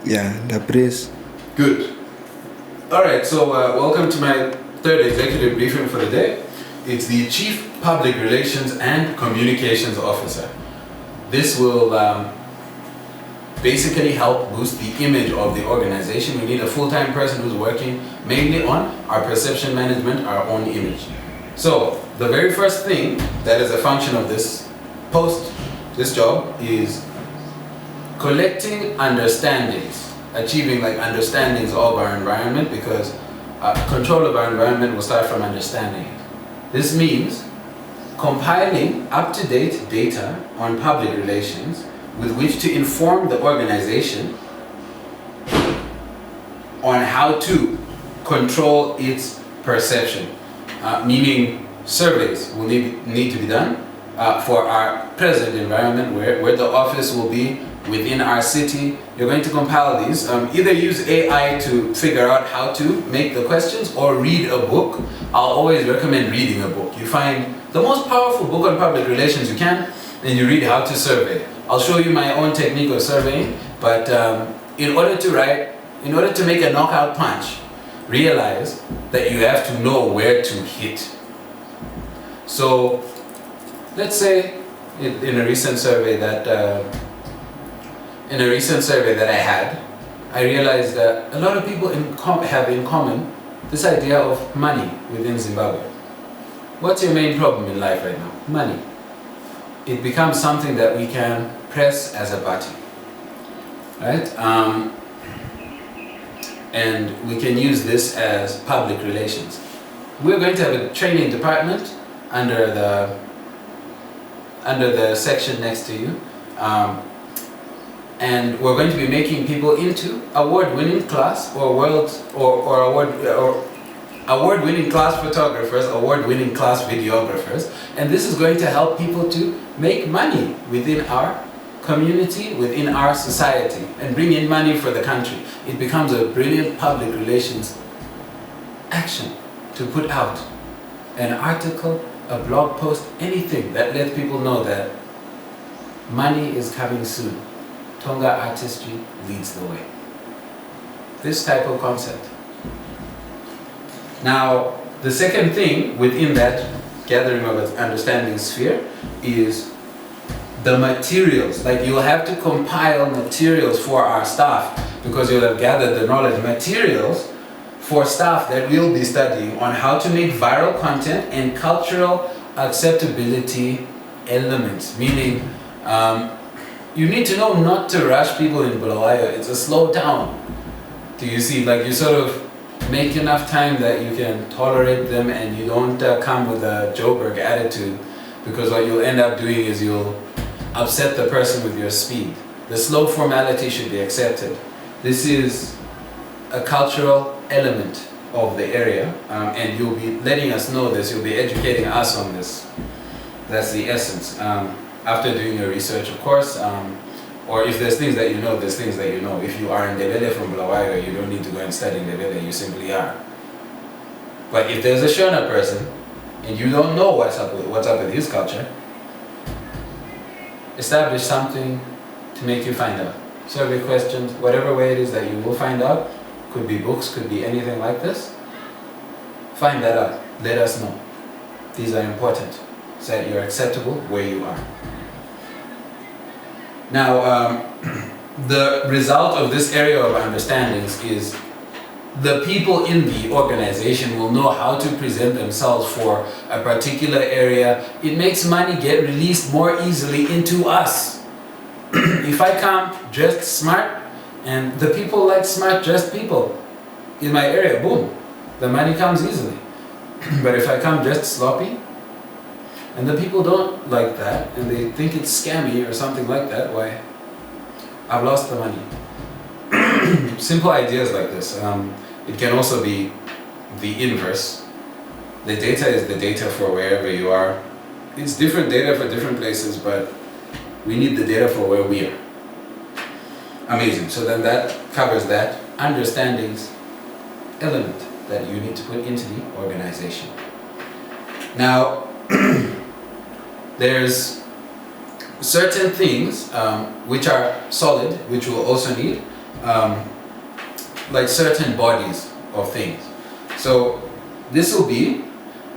Yeah, the praise. Good. All right, so welcome to my third executive briefing for the day. It's the Chief Public Relations and Communications Officer. This will basically help boost the image of the organization. We need a full-time person who's working mainly on our perception management, our own image. So the very first thing that is a function of this post, this job, is collecting understandings, achieving understandings of our environment, because control of our environment will start from understanding it. This means compiling up-to-date data on public relations with which to inform the organization on how to control its perception. Meaning surveys will need to be done for our present environment, where the office will be within our city. You're going to compile these. Either use AI to figure out how to make the questions or read a book. I'll always recommend reading a book. You find the most powerful book on public relations you can, and you read how to survey. I'll show you my own technique of surveying, but in order to make a knockout punch, realize that you have to know where to hit. So let's say in a recent survey that I had, I realized that a lot of people have in common this idea of money within Zimbabwe. What's your main problem in life right now? Money. It becomes something that we can press as a button, right? And we can use this as public relations. We're going to have a training department under the section next to you, and we're going to be making people into award-winning class award-winning class photographers, award-winning class videographers, and this is going to help people to make money within our community, within our society, and bring in money for the country. It becomes a brilliant public relations action to put out an article, a blog post, anything that lets people know that money is coming soon. Tonga Artistry leads the way. This type of concept. Now, the second thing within that gathering of understanding sphere is the materials. You'll have to compile materials for our staff, because you'll have gathered the knowledge. Materials for staff that will be studying on how to make viral content and cultural acceptability elements. Meaning, you need to know not to rush people in Bulawayo. It's a slow town. Do you see? You sort of make enough time that you can tolerate them and you don't come with a Joburg attitude, because what you'll end up doing is you'll upset the person with your speed. The slow formality should be accepted. This is a cultural element of the area, and you'll be letting us know this, you'll be educating us on this. That's the essence. After doing your research, of course, or if there's things that you know, there's things that you know. If you are in Ndebele from Bulawayo, you don't need to go and study Ndebele, you simply are. But if there's a Shona person, and you don't know what's up with his culture, establish something to make you find out. Survey questions, whatever way it is that you will find out, could be books, could be anything like this. Find that out, let us know. These are important, so that you're acceptable where you are. Now, the result of this area of understandings is the people in the organization will know how to present themselves for a particular area. It makes money get released more easily into us. If I come dressed smart, and the people like smart dressed people in my area, boom, the money comes easily. But if I come dressed sloppy, and the people don't like that, and they think it's scammy or something like that, why, I've lost the money. Simple ideas like this. It can also be the inverse. The data is the data for wherever you are. It's different data for different places, but we need the data for where we are. Amazing. So then that covers that understandings element that you need to put into the organization. Now, there's certain things which are solid, which we'll also need, like certain bodies of things. So this will be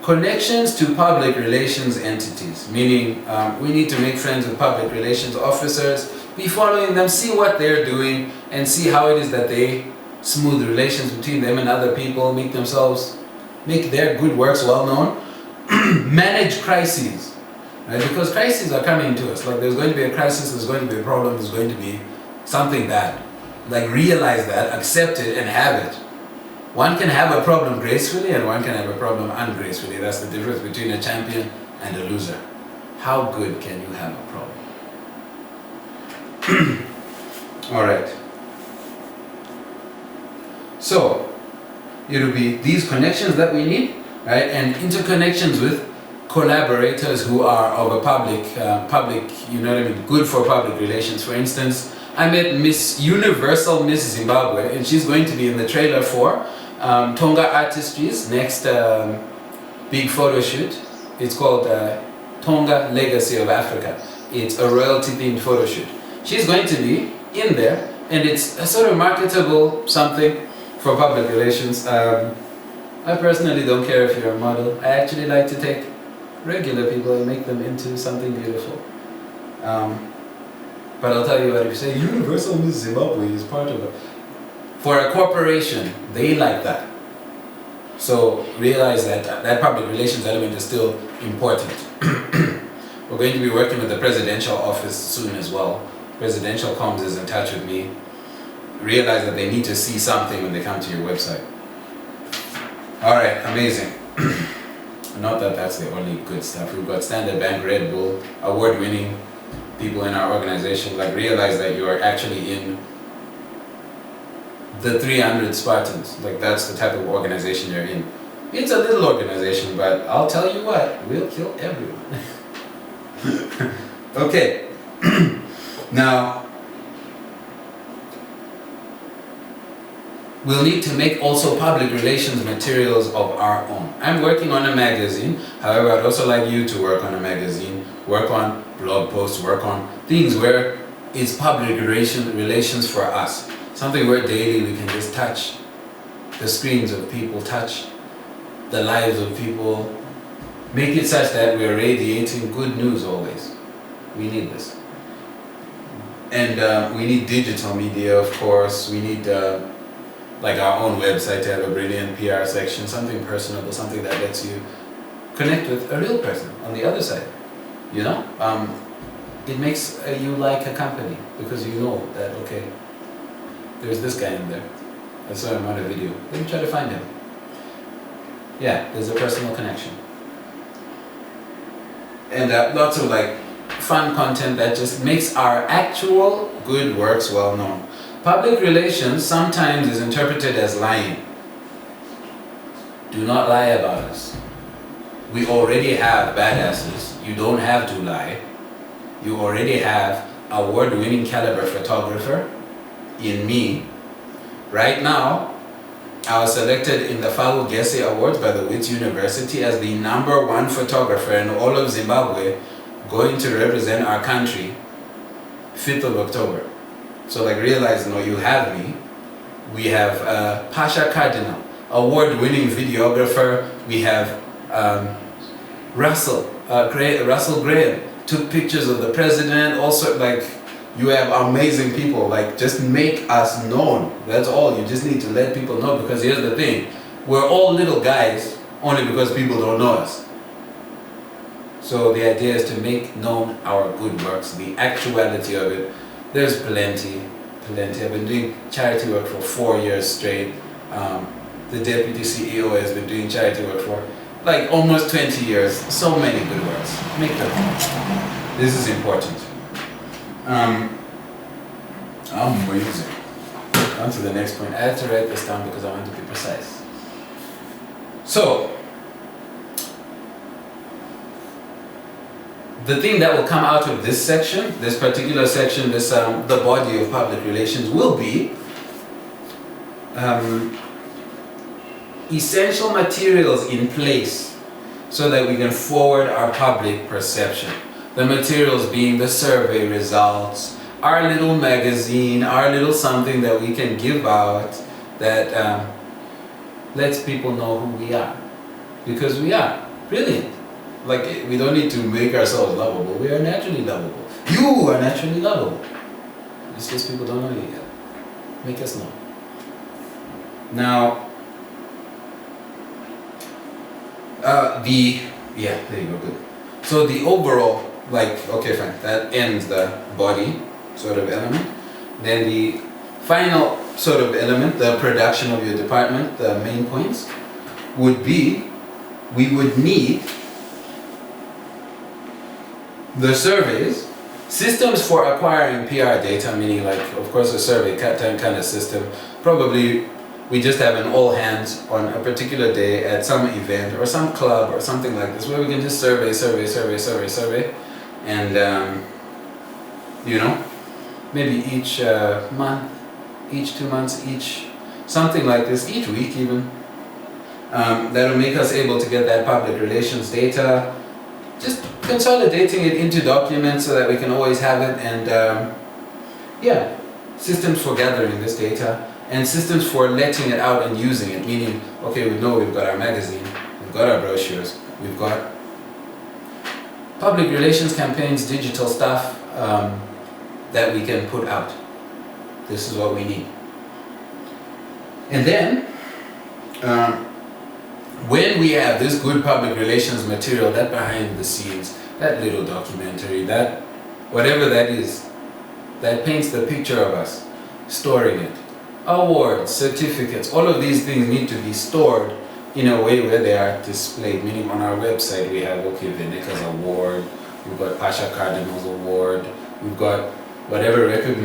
connections to public relations entities, meaning we need to make friends with public relations officers, be following them, see what they're doing, and see how it is that they smooth relations between them and other people, make their good works well known, manage crises, right? Because crises are coming to us. Like there's going to be a crisis, there's going to be a problem, there's going to be something bad. Like realize that, accept it, and have it. One can have a problem gracefully and one can have a problem ungracefully. That's the difference between a champion and a loser. How good can you have a problem? All right. So it'll be these connections that we need, right? And interconnections with collaborators who are of a public, you know what I mean, good for public relations. For instance, I met Miss Universal Miss Zimbabwe, and she's going to be in the trailer for Tonga Artistry's next big photo shoot. It's called Tonga Legacy of Africa. It's a royalty-themed photo shoot. She's going to be in there, and it's a sort of marketable something for public relations. I personally don't care if you're a model. I actually like to take regular people and make them into something beautiful. But I'll tell you what, if you say Universal Miss Zimbabwe is part of it, for a corporation, they like that. So realize that that public relations element is still important. We're going to be working with the presidential office soon as well. Presidential comms is in touch with me. Realize that they need to see something when they come to your website. All right, amazing. Not that that's the only good stuff. We've got Standard Bank, Red Bull, award-winning people in our organization. Like realize that you are actually in the 300 Spartans. Like that's the type of organization you're in. It's a little organization, but I'll tell you what, we'll kill everyone. Okay. Now, we'll need to make also public relations materials of our own. I'm working on a magazine. However, I'd also like you to work on a magazine, work on blog posts, work on things where it's public relations for us. Something where daily we can just touch the screens of people, touch the lives of people, make it such that we're radiating good news always. We need this. And we need digital media, of course. We need like our own website to have a brilliant PR section, something personable, something that lets you connect with a real person on the other side. You know? It makes you like a company because you know that, okay, there's this guy in there. I saw him on a video. Let me try to find him. Yeah, there's a personal connection. And lots of like fun content that just makes our actual good works well known. Public relations sometimes is interpreted as lying. Do not lie about us. We already have badasses. You don't have to lie. You already have award-winning caliber photographer in me. Right now, I was selected in the Falu Gese Awards by the Wits University as the #1 photographer in all of Zimbabwe, going to represent our country 5th of October. So like realize, no, you have me. We have Pasha Cardinal, award-winning videographer. We have Russell Graham, took pictures of the president. Also, like, you have amazing people. Like, just make us known. That's all. You just need to let people know, because here's the thing. We're all little guys only because people don't know us. So the idea is to make known our good works, the actuality of it. There's plenty. I've been doing charity work for 4 years straight. The deputy CEO has been doing charity work for like almost 20 years. So many good works. Make them. This is important. Amazing. On to the next point. I had to write this down because I want to be precise. So, the thing that will come out of this section, this particular section, this the body of public relations, will be essential materials in place so that we can forward our public perception. The materials being the survey results, our little magazine, our little something that we can give out that lets people know who we are. Because we are brilliant. Like, we don't need to make ourselves lovable. We are naturally lovable. You are naturally lovable. It's just people don't know you yet. Make us know. Now, there you go, good. So the overall, like, okay, fine, that ends the body sort of element. Then the final sort of element, the production of your department, the main points, would be, we would need the surveys, systems for acquiring PR data, meaning like, of course, a survey kind of system. Probably we just have an all hands on a particular day at some event or some club or something like this, where we can just survey, and you know, maybe each month, each 2 months, each something like this, each week even. That'll make us able to get that public relations data, just consolidating it into documents so that we can always have it, and yeah, systems for gathering this data and systems for letting it out and using it, meaning, okay, we know we've got our magazine, we've got our brochures, we've got public relations campaigns, digital stuff that we can put out. This is what we need. And then when we have this good public relations material, that behind the scenes, that little documentary, that whatever that is, that paints the picture of us, storing it. Awards, certificates, all of these things need to be stored in a way where they are displayed, meaning on our website we have, okay, Veneka's award, we've got Pasha Cardinal's award, we've got whatever recognition